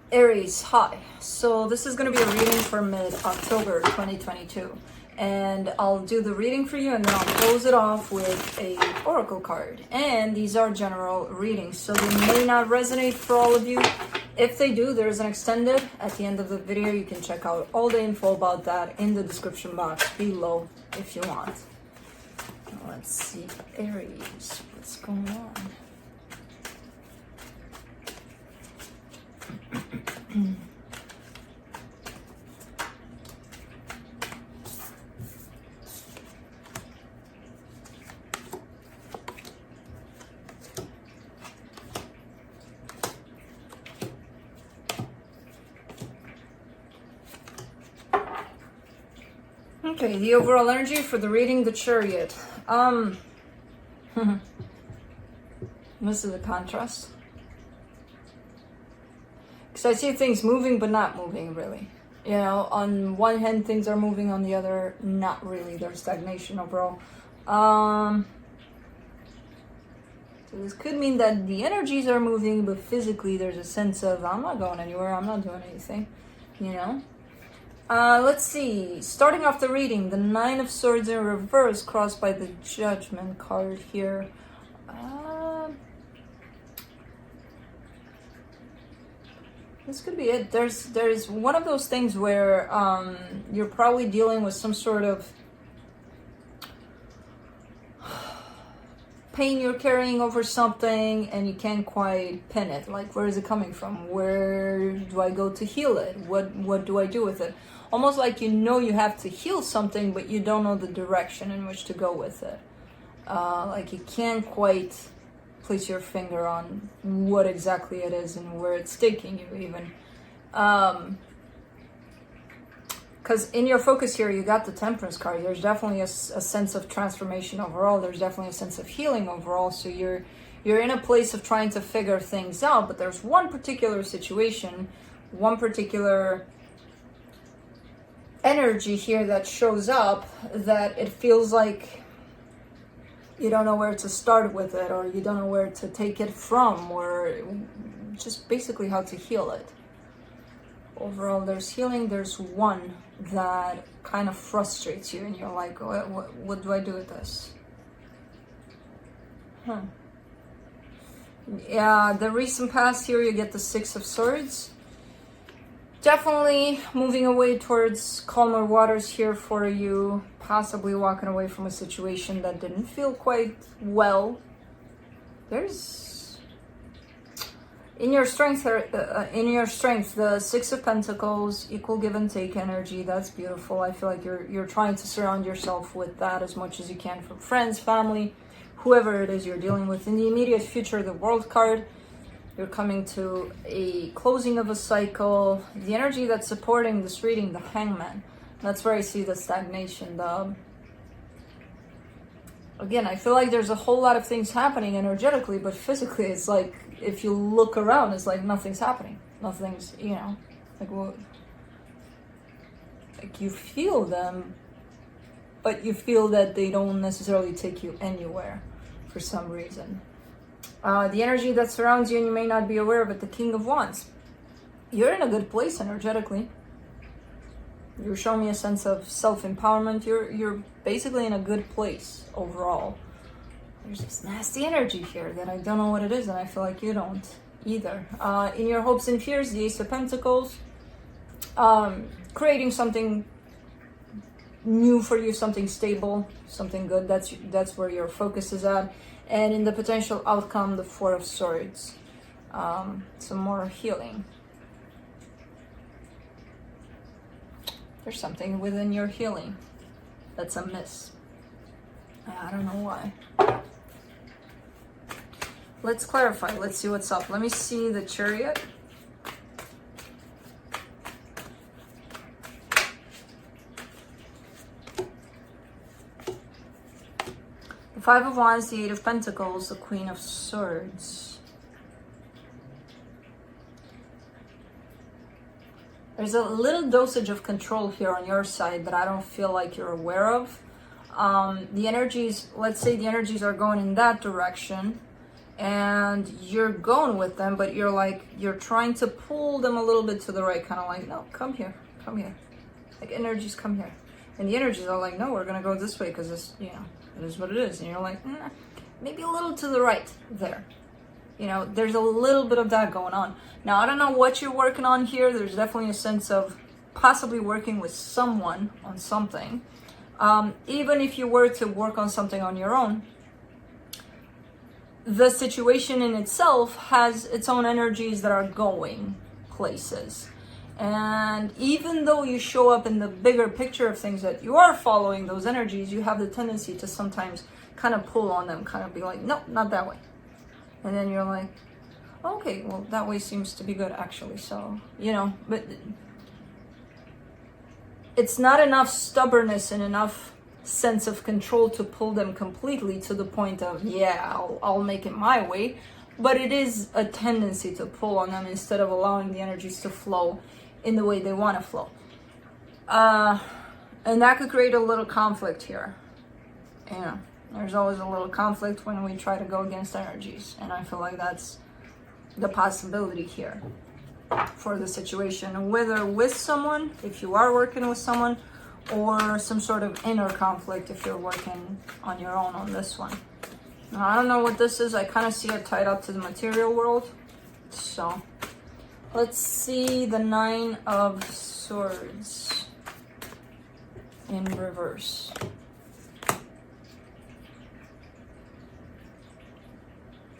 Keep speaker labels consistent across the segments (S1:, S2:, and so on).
S1: Aries, hi. So this is going to be a reading for mid-October 2022. And I'll do the reading for you and then I'll close it off with a oracle card. And these are general readings, so they may not resonate for all of you. If they do, there's an extended at the end of the video. You can check out all the info about that in the description box below if you want. Let's see, Aries, what's going on? Okay, the overall energy for the reading, the Chariot. This is a contrast. Because I see things moving but not moving really. You know, on one hand things are moving, on the other not really. There's stagnation overall. So this could mean that the energies are moving, but physically there's a sense of I'm not going anywhere, I'm not doing anything, you know. Let's see, starting off the reading, the Nine of Swords in reverse crossed by the Judgment card here. This could be it. There's one of those things where you're probably dealing with some sort of pain you're carrying over something and you can't quite pin it. Like, where is it coming from? Where do I go to heal it? What do I do with it? Almost like you know you have to heal something, but you don't know the direction in which to go with it. Like you can't quite place your finger on what exactly it is and where it's taking you even. Because in your focus here, you got the Temperance card. There's definitely a sense of transformation overall. There's definitely a sense of healing overall. So you're in a place of trying to figure things out. But there's one particular situation, one particular energy here that shows up that it feels like you don't know where to start with it, or you don't know where to take it from, or just basically how to heal it. Overall, there's healing. There's one that kind of frustrates you and you're like, what do I do with this? Yeah, the recent past here, you get the Six of Swords. Definitely moving away towards calmer waters here for you. Possibly walking away from a situation that didn't feel quite well. There's in your strength, the Six of Pentacles, equal give and take energy. That's beautiful. I feel like you're trying to surround yourself with that as much as you can, from friends, family, whoever it is you're dealing with. In the immediate future, the World card. You're coming to a closing of a cycle. The energy that's supporting this reading, the Hangman. That's where I see the stagnation. Again, I feel like there's a whole lot of things happening energetically, but physically it's like, if you look around, it's like nothing's happening. Nothing's, you know, like what? Like you feel them, but you feel that they don't necessarily take you anywhere for some reason. The energy that surrounds you, and you may not be aware of it, the King of Wands. You're in a good place energetically. You're showing me a sense of self-empowerment. You're basically in a good place overall. There's this nasty energy here that I don't know what it is, and I feel like you don't either. In your hopes and fears, the Ace of Pentacles. Creating something new for you, something stable, something good. That's where your focus is at. And in the potential outcome, the Four of Swords. Some more healing. There's something within your healing that's amiss. I don't know why. Let's clarify. Let's see what's up. Let me see the Chariot. The Five of Wands, the Eight of Pentacles, the Queen of Swords. There's a little dosage of control here on your side that I don't feel like you're aware of. The energies, let's say the energies are going in that direction. and you're going with them, but you're trying to pull them a little bit to the right, kind of like, no, come here, like energies come here, and the energies are like, no, we're gonna go this way because this, you know, it is what it is, and you're like, maybe a little to the right there. You know, there's a little bit of that going on. Now, I don't know what you're working on here. There's definitely a sense of possibly working with someone on something. Even if you were to work on something on your own, the situation in itself has its own energies that are going places. And even though you show up in the bigger picture of things that you are following those energies, you have the tendency to sometimes kind of pull on them, kind of be like, no, not that way. And then you're like, okay, well, that way seems to be good, actually. So, you know, but it's not enough stubbornness and enough sense of control to pull them completely to the point of, yeah, I'll make it my way. But it is a tendency to pull on them instead of allowing the energies to flow in the way they want to flow. And that could create a little conflict here. You know, there's always a little conflict when we try to go against energies. And I feel like that's the possibility here for the situation, whether with someone, if you are working with someone, or some sort of inner conflict if you're working on your own on this one. Now, I don't know what this is. I kind of see it tied up to the material world. So let's see the 9 of Swords in reverse.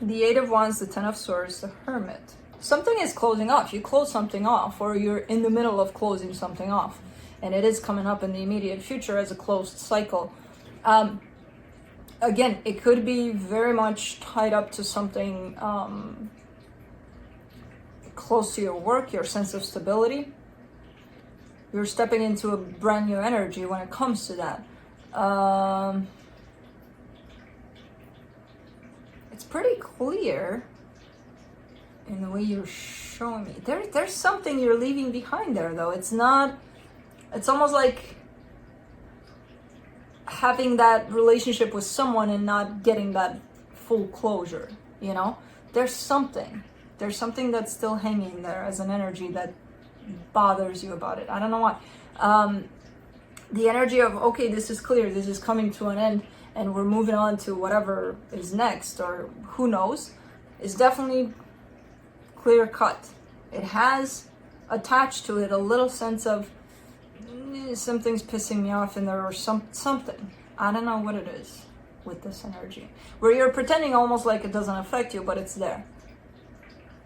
S1: The 8 of Wands, the 10 of Swords, the Hermit. Something is closing off. You close something off, or you're in the middle of closing something off. And it is coming up in the immediate future as a closed cycle. Again, it could be very much tied up to something close to your work, your sense of stability. You're stepping into a brand new energy when it comes to that. It's pretty clear in the way you're showing me. There's something you're leaving behind there, though. It's not... It's almost like having that relationship with someone and not getting that full closure, you know? There's something that's still hanging there as an energy that bothers you about it. I don't know why. The energy of, okay, this is clear, this is coming to an end, and we're moving on to whatever is next, or who knows, is definitely clear cut. It has attached to it a little sense of, something's pissing me off in there, or something. I don't know what it is with this energy, where you're pretending almost like it doesn't affect you, but it's there,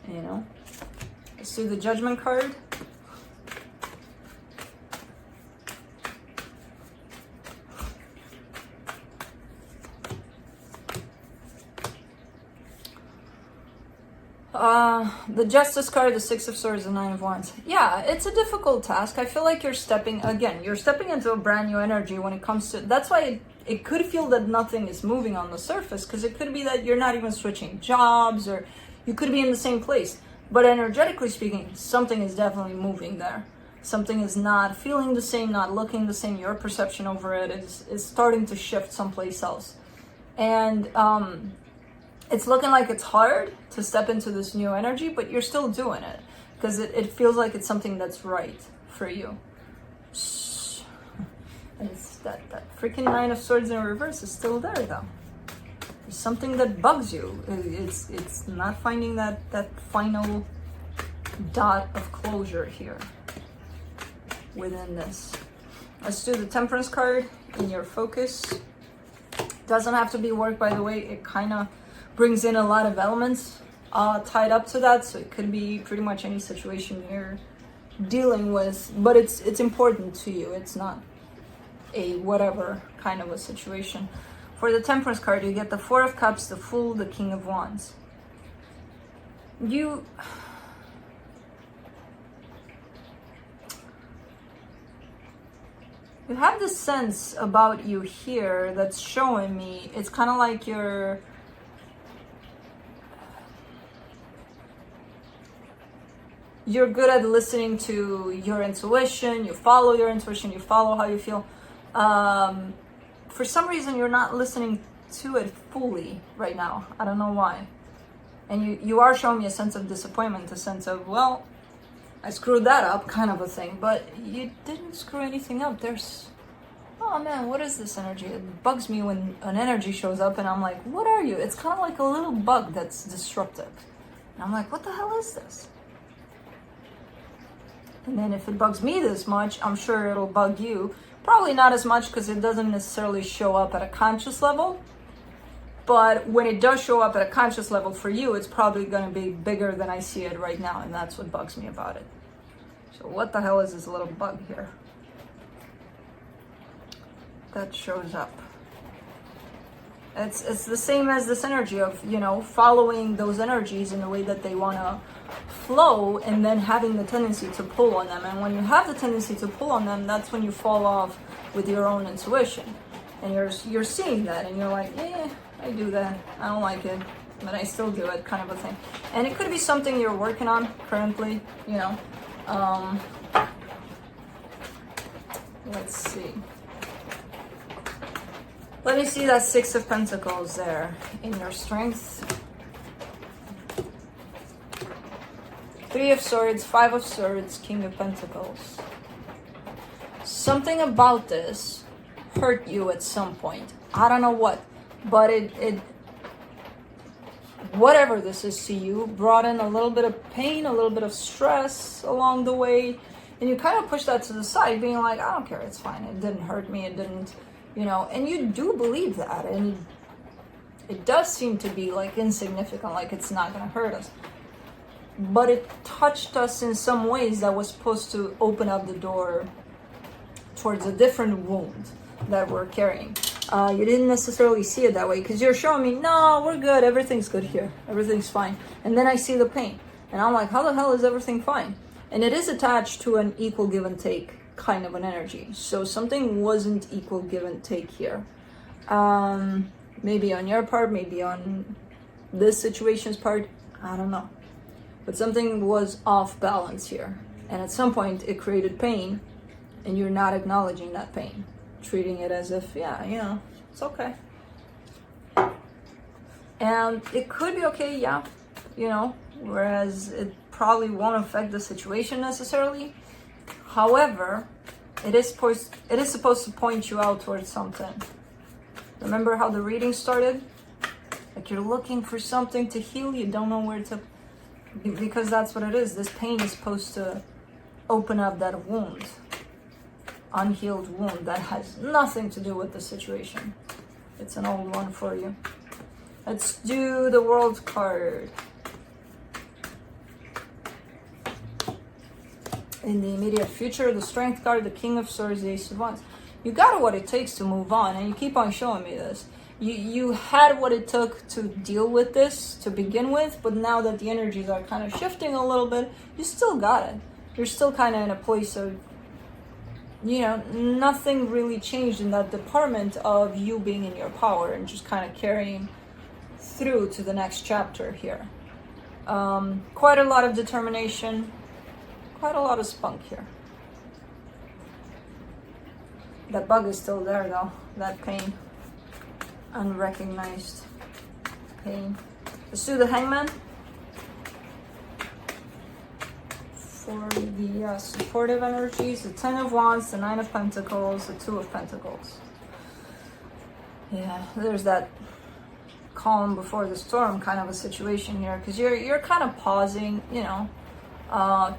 S1: you know? Let's do the Judgment card. The Justice card, the 6 of Swords, the 9 of Wands. Yeah, it's a difficult task. I feel like you're stepping into a brand new energy when it comes to... That's why it could feel that nothing is moving on the surface, because it could be that you're not even switching jobs, or you could be in the same place. But energetically speaking, something is definitely moving there. Something is not feeling the same, not looking the same. Your perception over it is starting to shift someplace else. And it's looking like it's hard to step into this new energy, but you're still doing it because it feels like it's something that's right for you. It's that freaking 9 of Swords in reverse is still there, though. There's something that bugs you. It's not finding that final dot of closure here within this. Let's do the Temperance card in your focus. Doesn't have to be work, by the way. It kind of brings in a lot of elements tied up to that, so it could be pretty much any situation you're dealing with, but it's important to you. It's not a whatever kind of a situation. For the Temperance card, you get the 4 of Cups, the Fool, the King of Wands. You have this sense about you here that's showing me. It's kind of like you're good at listening to your intuition. You follow your intuition, you follow how you feel. For some reason, you're not listening to it fully right now. I don't know why. And you are showing me a sense of disappointment, a sense of, well, I screwed that up, kind of a thing. But you didn't screw anything up. There's, oh man, what is this energy? It bugs me when an energy shows up and I'm like, what are you? It's kind of like a little bug that's disruptive. And I'm like, what the hell is this? And then if it bugs me this much, I'm sure it'll bug you. Probably not as much because it doesn't necessarily show up at a conscious level. But when it does show up at a conscious level for you, it's probably going to be bigger than I see it right now. And that's what bugs me about it. So what the hell is this little bug here that shows up? It's the same as this energy of, you know, following those energies in the way that they want to flow, and then having the tendency to pull on them. And when you have the tendency to pull on them, that's when you fall off with your own intuition. And you're seeing that, and you're like, yeah, I do that. I don't like it, but I still do it, kind of a thing. And it could be something you're working on currently, you know. Let's see. Let me see that Six of Pentacles there in your strength. Three of Swords, Five of Swords, King of Pentacles. Something about this hurt you at some point. I don't know what, but it whatever this is to you, brought in a little bit of pain, a little bit of stress along the way, and you kind of push that to the side, being like, I don't care, it's fine, it didn't hurt me, it didn't, you know, and you do believe that, and it does seem to be like insignificant, like it's not gonna hurt us. But it touched us in some ways that was supposed to open up the door towards a different wound that we're carrying. You didn't necessarily see it that way because you're showing me, no, we're good, everything's good here, everything's fine. And then I see the pain, and I'm like, how the hell is everything fine? And it is attached to an equal give and take kind of an energy. So something wasn't equal give and take here. Maybe on your part, maybe on this situation's part, I don't know. But something was off balance here. And at some point it created pain, and you're not acknowledging that pain. Treating it as if, yeah, you know, it's okay. And it could be okay, yeah, you know, whereas it probably won't affect the situation necessarily. However, it is supposed to point you out towards something. Remember how the reading started? Like you're looking for something to heal, you don't know where to, because that's what it is. This pain is supposed to open up that wound. Unhealed wound that has nothing to do with the situation. It's an old one for you. Let's do the World card. In the immediate future, the Strength card, the King of Swords, the Ace of Wands. You got what it takes to move on, and you keep on showing me this. You had what it took to deal with this to begin with, but now that the energies are kind of shifting a little bit, you still got it. You're still kind of in a place of, you know, nothing really changed in that department of you being in your power and just kind of carrying through to the next chapter here. Quite a lot of determination, quite a lot of spunk here. That bug is still there though, that pain, unrecognized pain. Let's do the Hangman. For the supportive energies, the Ten of Wands, the Nine of Pentacles, the Two of Pentacles. Yeah, there's that calm before the storm kind of a situation here, because you're kind of pausing, you know,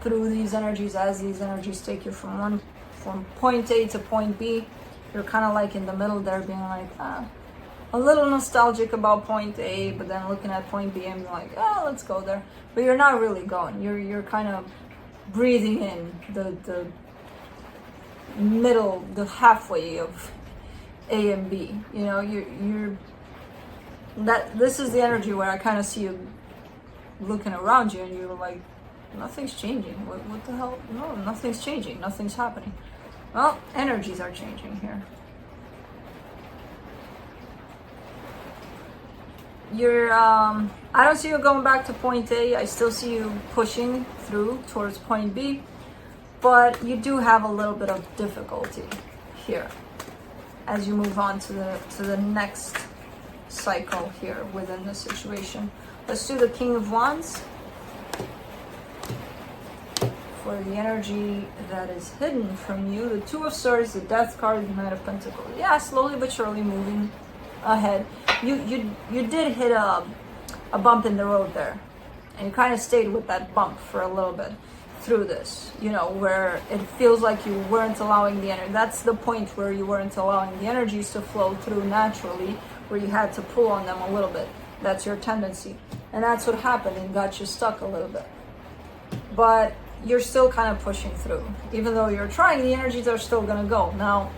S1: through these energies as these energies take you from point A to point B. You're kind of like in the middle there, being like, a little nostalgic about point A, but then looking at point B and being like, let's go there. But you're not really going. You're kind of breathing in the middle, the halfway of A and B. You know, you're that. This is the energy where I kind of see you looking around you, and you're like, nothing's changing. What the hell? No, nothing's changing. Nothing's happening. Well, energies are changing here. I don't see you going back to point A. I still see you pushing through towards point B, but you do have a little bit of difficulty here as you move on to the next cycle here within the situation. Let's do the King of Wands for the energy that is hidden from you. The Two of Swords, the Death card, the Knight of Pentacles. Yeah, slowly but surely moving ahead. You did hit a bump in the road there, and you kind of stayed with that bump for a little bit through this, you know, where it feels like you weren't allowing the energy. That's the point where you weren't allowing the energies to flow through naturally, where you had to pull on them a little bit. That's your tendency, and that's what happened and got you stuck a little bit. But you're still kind of pushing through. Even though you're trying, the energies are still gonna go. Now,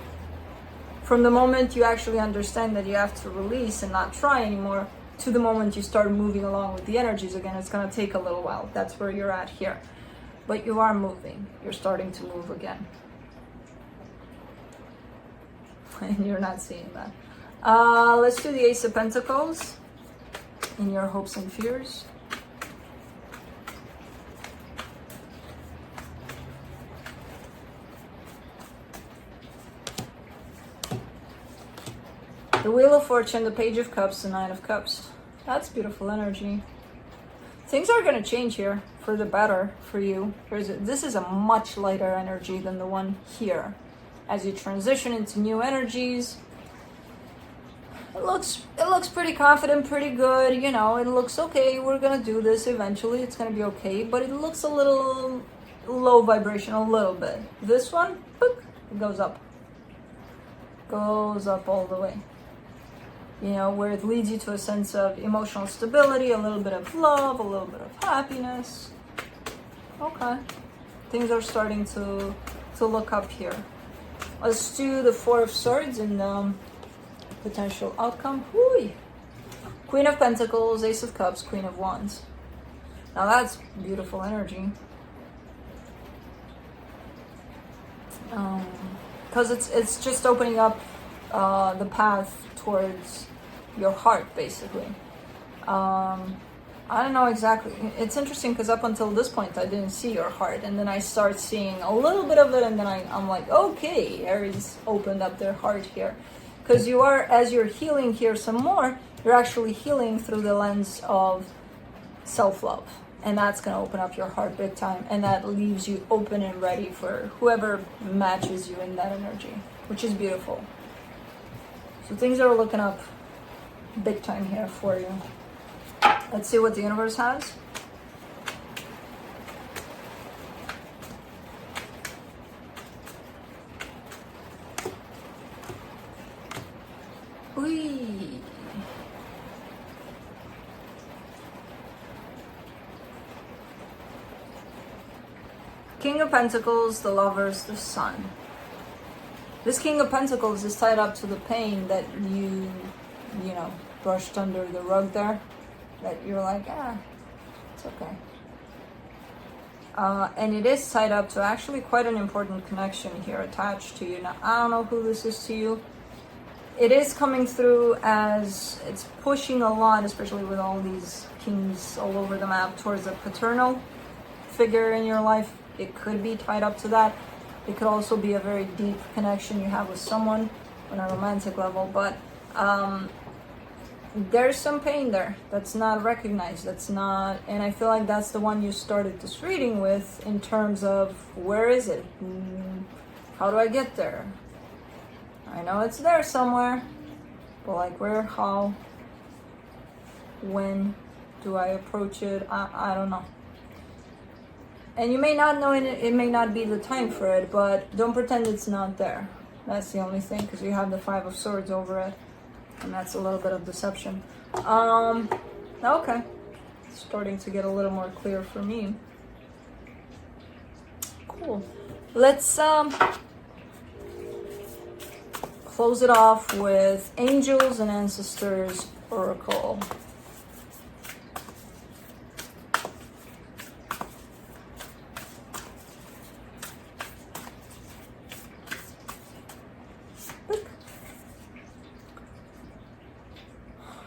S1: from the moment you actually understand that you have to release and not try anymore, to the moment you start moving along with the energies again, it's gonna take a little while. That's where you're at here. But you are moving. You're starting to move again. And you're not seeing that. Let's do the Ace of Pentacles in your hopes and fears. The Wheel of Fortune, the Page of Cups, the Nine of Cups. That's beautiful energy. Things are going to change here for the better for you. This is a much lighter energy than the one here. As you transition into new energies, it looks pretty confident, pretty good. You know, it looks okay. We're going to do this eventually. It's going to be okay. But it looks a little low vibration, a little bit. This one, boop, it goes up. Goes up all the way. You know, where it leads you to a sense of emotional stability, a little bit of love, a little bit of happiness. Okay. Things are starting to look up here. Let's do the Four of Swords and potential outcome. Whoo! Queen of Pentacles, Ace of Cups, Queen of Wands. Now that's beautiful energy. Because it's just opening up the path towards your heart, basically. I don't know exactly. It's interesting because up until this point I didn't see your heart, and then I start seeing a little bit of it, and then I'm like, okay, Aries opened up their heart here. Because you are, as you're healing here some more, you're actually healing through the lens of self-love, and that's going to open up your heart big time, and that leaves you open and ready for whoever matches you in that energy, which is beautiful. So things are looking up big time here for you. Let's see what the universe has. Whee! King of Pentacles, the Lovers, the Sun. This King of Pentacles is tied up to the pain that you know, brushed under the rug there. That you're like, it's okay. And it is tied up to actually quite an important connection here attached to you. Now, I don't know who this is to you. It is coming through as it's pushing a lot, especially with all these kings all over the map, towards a paternal figure in your life. It could be tied up to that. It could also be a very deep connection you have with someone on a romantic level, but there's some pain there that's not recognized, and I feel like that's the one you started this reading with in terms of where is it? How do I get there? I know it's there somewhere, but like where, how, when do I approach it? I don't know. And you may not know it may not be the time for it, but don't pretend it's not there. That's the only thing, because you have the Five of Swords over it, and that's a little bit of deception. Okay. It's starting to get a little more clear for me. Cool. Let's close it off with Angels and Ancestors Oracle.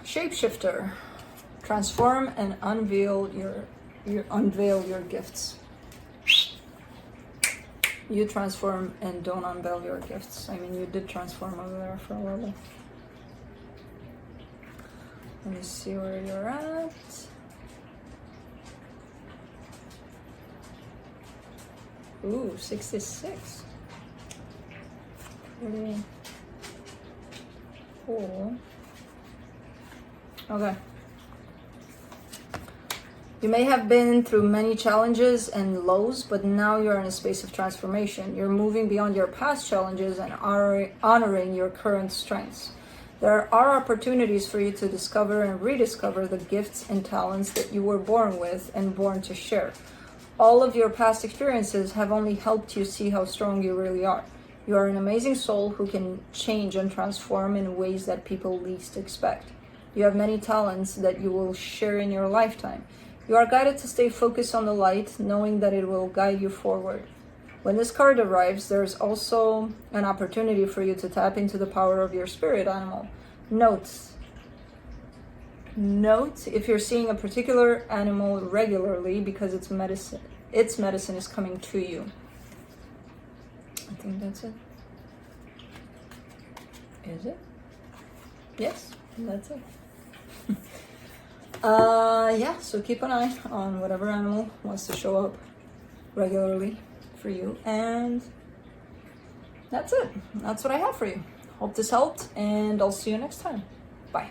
S1: Shapeshifter, transform and unveil your gifts. You transform and don't unveil your gifts. I mean, you did transform over there for a little bit. Let me see where you're at. Ooh, 66. Pretty cool. Okay. You may have been through many challenges and lows, but now you're in a space of transformation. You're moving beyond your past challenges and honoring your current strengths. There are opportunities for you to discover and rediscover the gifts and talents that you were born with and born to share. All of your past experiences have only helped you see how strong you really are. You are an amazing soul who can change and transform in ways that people least expect. You have many talents that you will share in your lifetime. You are guided to stay focused on the light, knowing that it will guide you forward. When this card arrives, there's also an opportunity for you to tap into the power of your spirit animal. Note if you're seeing a particular animal regularly because its medicine is coming to you. I think that's it. Is it? Yes, that's it. Yeah, so keep an eye on whatever animal wants to show up regularly for you, and that's it. That's what I have for you. Hope this helped, and I'll see you next time. Bye.